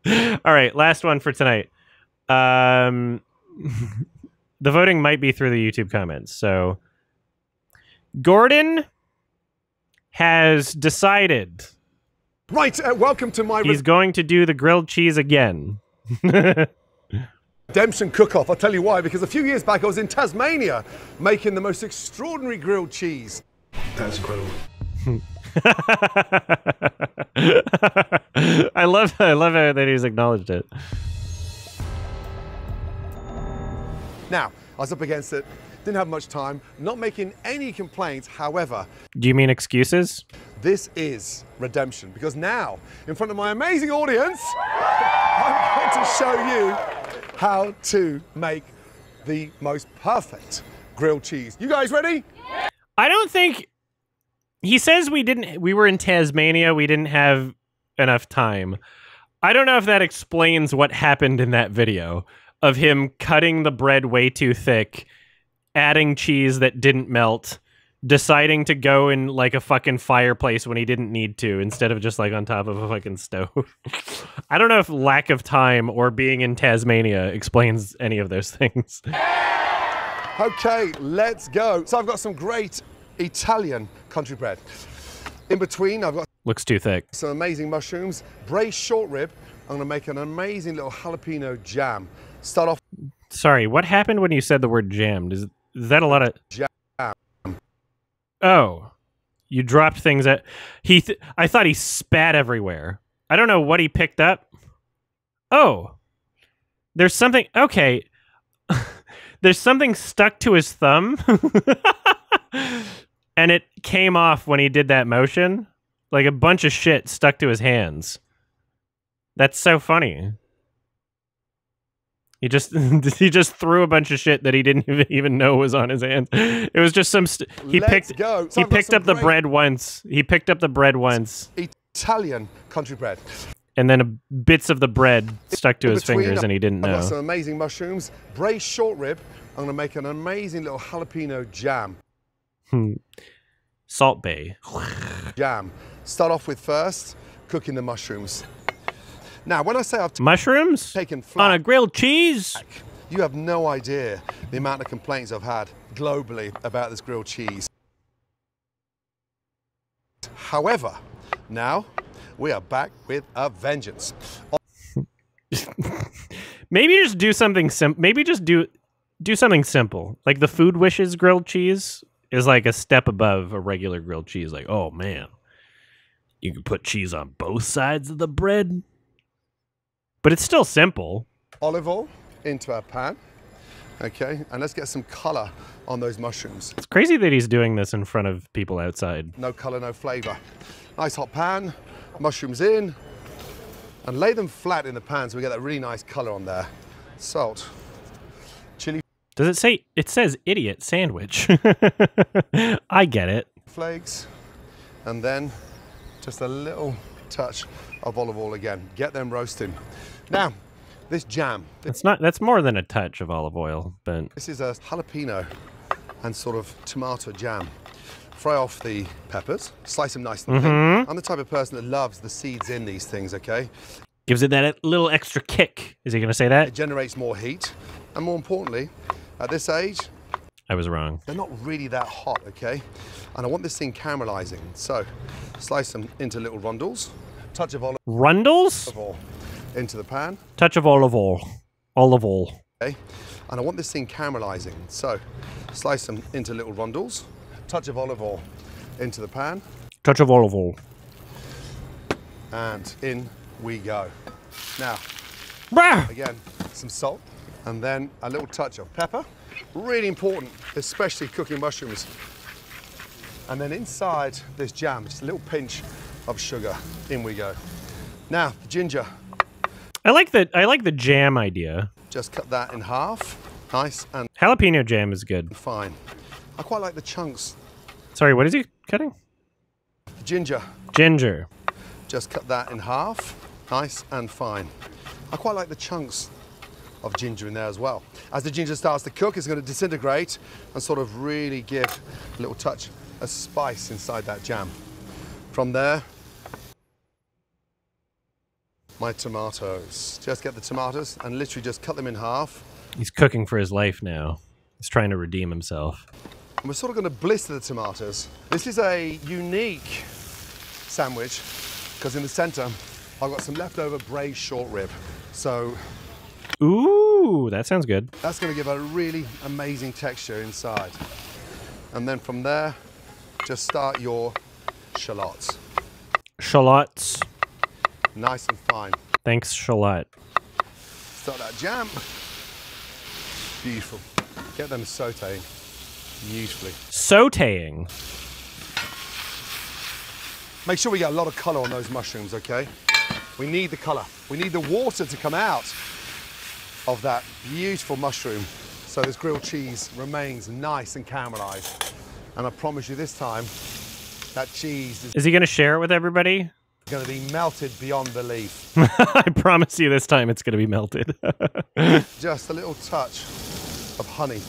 All right, last one for tonight. The voting might be through the YouTube comments. So Gordon has decided Right, welcome to my he's going to do the grilled cheese again. redemption cook-off. I'll tell you why, because a few years back I was in Tasmania making the most extraordinary grilled cheese. That's incredible. I love how that he's acknowledged it. Now, I was up against it, didn't have much time, not making any complaints. However, Do you mean excuses? this is redemption, because now, in front of my amazing audience, I'm going to show you how to make the most perfect grilled cheese. You guys ready? I don't think he says we were in Tasmania, we didn't have enough time. I don't know if that explains what happened in that video of him cutting the bread way too thick, adding cheese that didn't melt, deciding to go in like a fucking fireplace when he didn't need to instead of just like on top of a fucking stove. I don't know if lack of time or being in Tasmania explains any of those things. Okay, let's go. So I've got some great Italian country bread. In between, I've got Looks too thick. some amazing mushrooms, braised short rib. I'm gonna make an amazing little jalapeno jam. Start off Sorry, what happened when you said the word jammed? Is that a lot of jam. Oh, you dropped things at I thought he spat everywhere. I don't know what he picked up. Oh, there's something. Okay, there's something stuck to his thumb, and it came off when he did that motion. Like a bunch of shit stuck to his hands. That's so funny. He just threw a bunch of shit that he didn't even know was on his hand. It was just some. He picked up the bread once. He picked up the bread once. Italian country bread. And then bits of the bread stuck to his fingers, and he didn't I've know. got some amazing mushrooms, braised short rib. I'm gonna make an amazing little jalapeno jam. Salt Bay. Jam. Start off with first cooking the mushrooms. Now, when I say I've Mushrooms taken on flat, a grilled cheese. you have no idea the amount of complaints I've had globally about this grilled cheese. However, now we are back with a vengeance. Maybe just do something simple. Maybe just do something simple. Like the Food Wishes grilled cheese is like a step above a regular grilled cheese. Like, oh man, you can put cheese on both sides of the bread. But it's still simple. Olive oil into our pan. Okay, and let's get some color on those mushrooms. It's crazy that he's doing this in front of people outside. No color, no flavor. Nice hot pan, mushrooms in, and lay them flat in the pan so we get that really nice color on there. Salt, chili Does it say, it says idiot sandwich. I get it. flakes, and then just a little touch of olive oil again. Get them roasting. Now, this jam. That's more than a touch of olive oil, but This is a jalapeno and sort of tomato jam. Fry off the peppers, slice them nice and thin. I'm the type of person that loves the seeds in these things, okay? gives it that little extra kick. Is he going to say that? It generates more heat, and more importantly, at this age, I was wrong. they're not really that hot, okay? And I want this thing caramelizing. So, slice them into little rondels, touch of olive Rundles? oil into the pan, Touch of olive oil. Olive oil. okay? And I want this thing caramelizing. So, slice them into little rondels, touch of olive oil into the pan, Touch of olive oil. and in we go. Now, Rah! again, some salt, and then a little touch of pepper. Really important, especially cooking mushrooms. And then inside this jam, just a little pinch of sugar. In we go. Now, the ginger. I like the jam idea. Just cut that in half. Nice and Jalapeno jam is good. fine. I quite like the chunks. Sorry, what is he cutting? The ginger. Ginger. Just cut that in half. Nice and fine. I quite like the chunks of ginger in there as well. As the ginger starts to cook, it's going to disintegrate and sort of really give a little touch of spice inside that jam. From there, my tomatoes. Just get the tomatoes and literally just cut them in half. He's cooking for his life now. He's trying to redeem himself. And we're sort of going to blister the tomatoes. This is a unique sandwich because in the center, I've got some leftover braised short rib. So, ooh, that sounds good. that's going to give a really amazing texture inside. And then from there, just start your shallots. Shallots. Nice and fine. Thanks, shallot. Start that jam. Beautiful. Get them sauteing beautifully. Sauteing. Make sure we get a lot of color on those mushrooms, okay? We need the color. We need the water to come out of that beautiful mushroom so this grilled cheese remains nice and caramelized. And I promise you this time, that cheese Is he going to share it with everybody? going to be melted beyond belief. I promise you this time it's going to be melted. Just a little touch of honey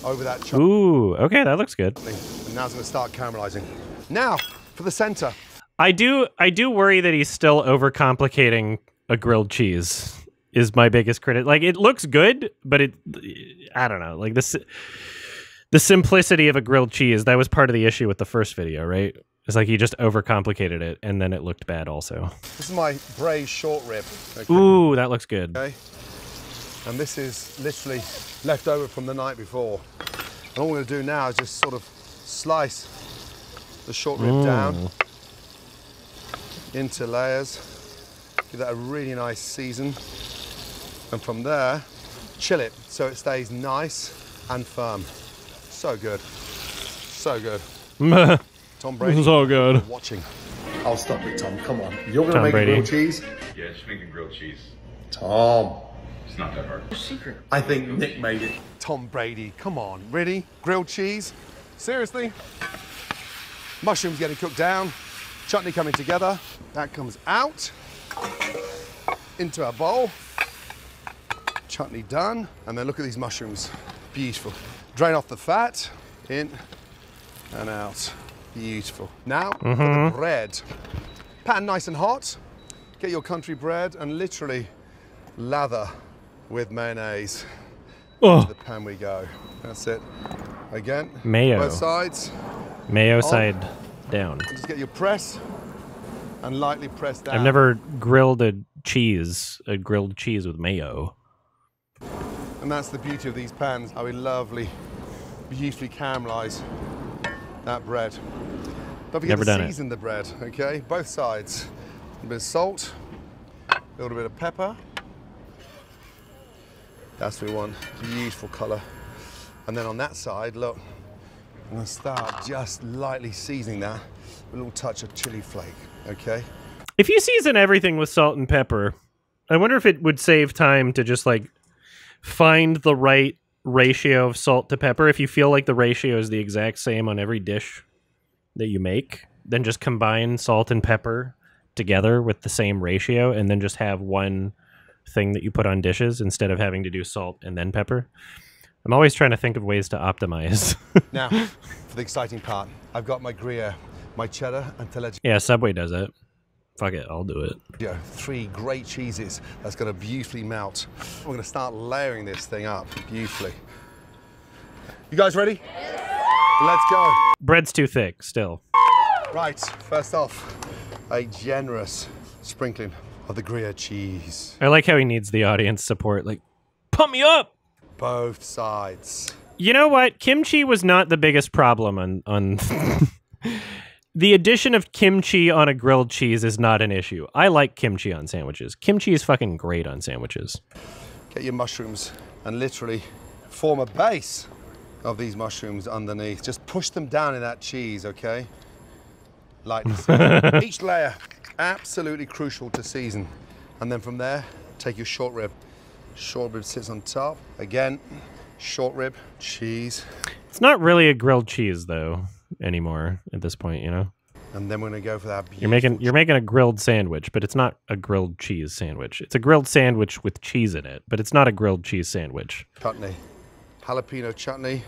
over that chocolate. Ooh, okay, that looks good. And now it's going to start caramelizing. Now, for the center. I do worry that he's still overcomplicating a grilled cheese is my biggest critic. Like, it looks good, but I don't know. Like, the simplicity of a grilled cheese, that was part of the issue with the first video, right? It's like he just overcomplicated it, and then it looked bad also. This is my braised short rib. Okay. Ooh, that looks good. Okay. And this is literally left over from the night before. And all we're going to do now is just sort of slice the short rib down into layers. Give that a really nice season. And from there, chill it so it stays nice and firm. So good. So good. Tom Brady. So good. Watching. I'll stop it, Tom. Come on. You're going to make Brady. a grilled cheese? Yeah, just make a grilled cheese. Tom. It's not that hard. Secret. I think Nick made it. Tom Brady, come on, really? Grilled cheese? Seriously? Mushrooms getting cooked down, chutney coming together. That comes out into our bowl. Chutney done. And then look at these mushrooms. Beautiful. Drain off the fat, in and out. Beautiful. Now, for the bread. Pan nice and hot. Get your country bread and literally lather with mayonnaise. To the pan we go. That's it. Again, Mayo. both sides. Mayo On. side down. Just get your press and lightly press down. I've never grilled a grilled cheese with mayo. And that's the beauty of these pans, how we lovely, beautifully caramelize that bread. Don't forget to season the bread, okay? Both sides. A bit of salt, a little bit of pepper. That's what we want, beautiful color. And then on that side, look, I'm gonna start just lightly seasoning that with a little touch of chili flake, okay? If you season everything with salt and pepper, I wonder if it would save time to just like find the right ratio of salt to pepper. If you feel like the ratio is the exact same on every dish that you make, then just combine salt and pepper together with the same ratio and then just have one thing that you put on dishes instead of having to do salt and then pepper. I'm always trying to think of ways to optimize. Now, for the exciting part, I've got my Gruyere, my cheddar, and taleggio. Yeah, Subway does it. Fuck it, I'll do it. 3 great cheeses that's going to beautifully melt. We're going to start layering this thing up beautifully. You guys ready? Let's go. Bread's too thick, still. Right, first off, a generous sprinkling of the Gruyere cheese. I like how he needs the audience support. Like, pump me up! Both sides. You know what? Kimchi was not the biggest problem on the addition of kimchi on a grilled cheese is not an issue. I like kimchi on sandwiches. Kimchi is fucking great on sandwiches. Get your mushrooms and literally form a base of these mushrooms underneath. Just push them down in that cheese, okay? Lightly season. Each layer, absolutely crucial to season. And then from there, take your short rib. Short rib sits on top. Again, short rib, cheese. It's not really a grilled cheese though anymore at this point, you know. And then we're gonna go for that. You're making a grilled sandwich, but it's not a grilled cheese sandwich. It's a grilled sandwich with cheese in it, but it's not a grilled cheese sandwich. Chutney, jalapeno chutney,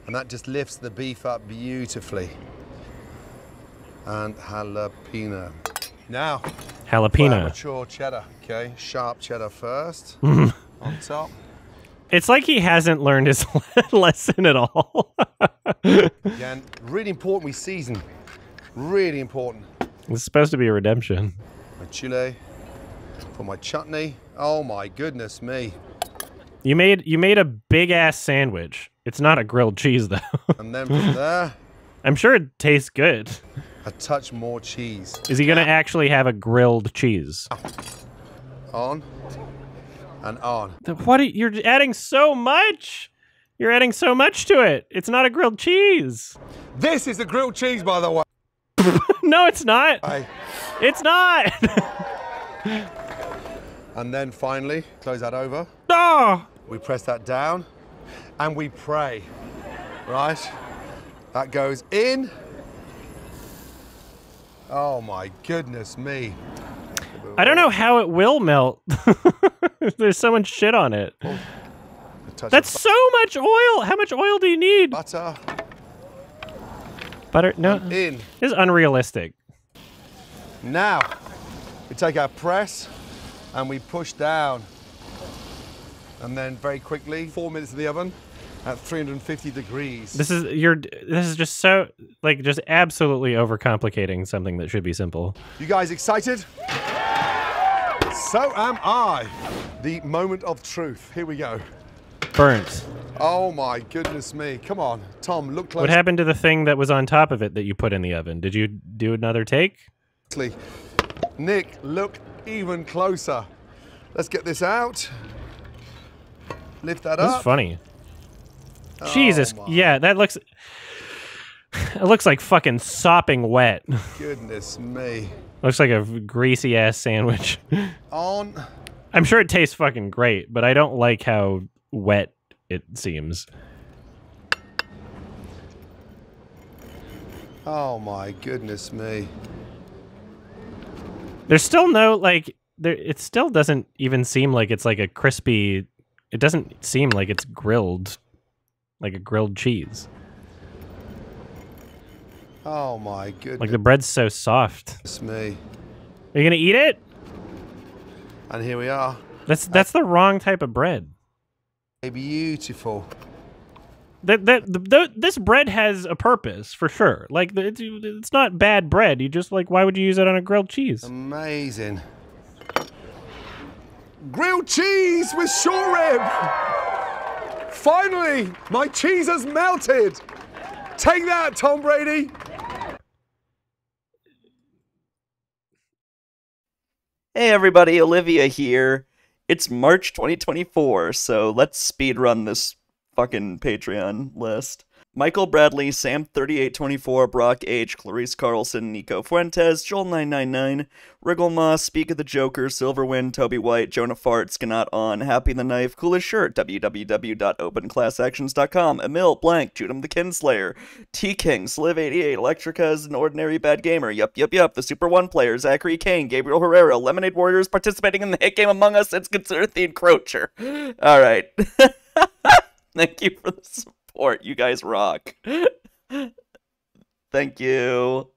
and that just lifts the beef up beautifully. And jalapeno. Now, Jalapeno. Mature cheddar, okay? Sharp cheddar first, on top. It's like he hasn't learned his lesson at all. Again, really important we season. Really important. It's supposed to be a redemption. My chile, for my chutney. Oh my goodness me. You made a big ass sandwich. It's not a grilled cheese though. And then from there, I'm sure it tastes good. a touch more cheese. Is he gonna actually have a grilled cheese? On and on. You're adding so much. You're adding so much to it. It's not a grilled cheese. This is a grilled cheese, by the way. No, it's not. Hey. It's not. And then finally, close that over. Oh. We press that down and we pray, right? That goes in. Oh my goodness me. I don't know how it will melt. There's so much shit on it. That's so much oil. How much oil do you need? Butter. Butter? No. In. This is unrealistic. Now, we take our press and we push down. And then very quickly, 4 minutes in the oven at 350 degrees. This is just so, like, just absolutely overcomplicating something that should be simple. You guys excited? So am I. The moment of truth. Here we go. Burnt. Oh my goodness me. Come on, Tom, look close. What happened to the thing that was on top of it that you put in the oven? Did you do another take? Nick, look even closer. Let's get this out. Lift that up. This is funny. Jesus. Yeah, that looks... It looks like fucking sopping wet. Goodness me. Looks like a greasy ass sandwich. On. I'm sure it tastes fucking great, but I don't like how wet it seems. Oh my goodness me. There's still no, like, it still doesn't even seem like it's like a crispy, it doesn't seem like it's grilled, like a grilled cheese. Oh my goodness. Like the bread's so soft. It's me. Are you gonna eat it? And here we are. That's the wrong type of bread. Beautiful. This bread has a purpose for sure. Like it's not bad bread. You just like, why would you use it on a grilled cheese? Amazing. Grilled cheese with short rib. Finally, my cheese has melted. Take that, Tom Brady. Hey everybody, Olivia here. It's March 2024, so let's speedrun this fucking Patreon list. Michael Bradley, Sam3824, Brock H, Clarice Carlson, Nico Fuentes, Joel999, Wrigglemoss, Speak of the Joker, Silverwind, Toby White, Jonah Fart, Skanat On, Happy the Knife, Coolest Shirt, www.openclassactions.com, Emil Blank, Judum the Kinslayer, T-King, Sliv88, Electrica is an Ordinary Bad Gamer, Yup, the Super One Player, Zachary Kane, Gabriel Herrera, Lemonade Warriors participating in the hit game Among Us, it's considered the Encroacher. Alright. Thank you for the support. You guys rock. Thank you.